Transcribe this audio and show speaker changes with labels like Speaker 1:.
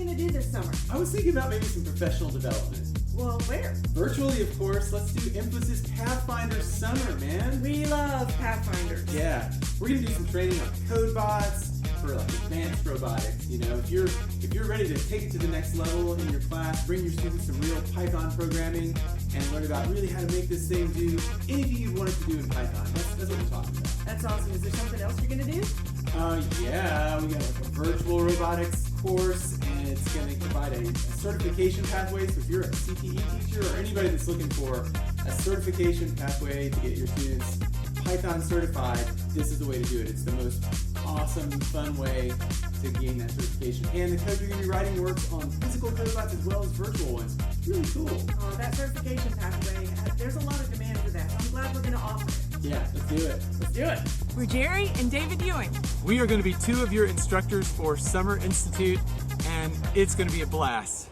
Speaker 1: you going to do this summer?
Speaker 2: I was thinking about maybe some professional development.
Speaker 1: Well, where?
Speaker 2: Virtually, of course. Let's do Infosys Pathfinders Summer, man.
Speaker 1: We love Pathfinders.
Speaker 2: Yeah, we're gonna do some training on CodeBots for like advanced robotics. You know, if you're ready to take it to the next level in your class, bring your students some real Python programming and learn about really how to make this thing do anything you want it to do in Python. That's what we're talking about.
Speaker 1: That's awesome. Is there something else you're going to do?
Speaker 2: Yeah, we got like a virtual robotics course, and it's going to provide a certification pathway. So if you're a CTE teacher or anybody that's looking for a certification pathway to get your students Python certified, this is the way to do it. It's the most awesome, fun way to gain that certification. And the code you're going to be writing works on physical CodeBots as well as virtual ones. Really cool.
Speaker 1: That certification pathway, there's a lot of demand for that. So I'm glad we're going to offer it.
Speaker 2: Yeah, let's do it.
Speaker 1: Let's do it.
Speaker 3: We're Jerry and David Ewing.
Speaker 4: We are going to be two of your instructors for Summer Institute, and it's going to be a blast.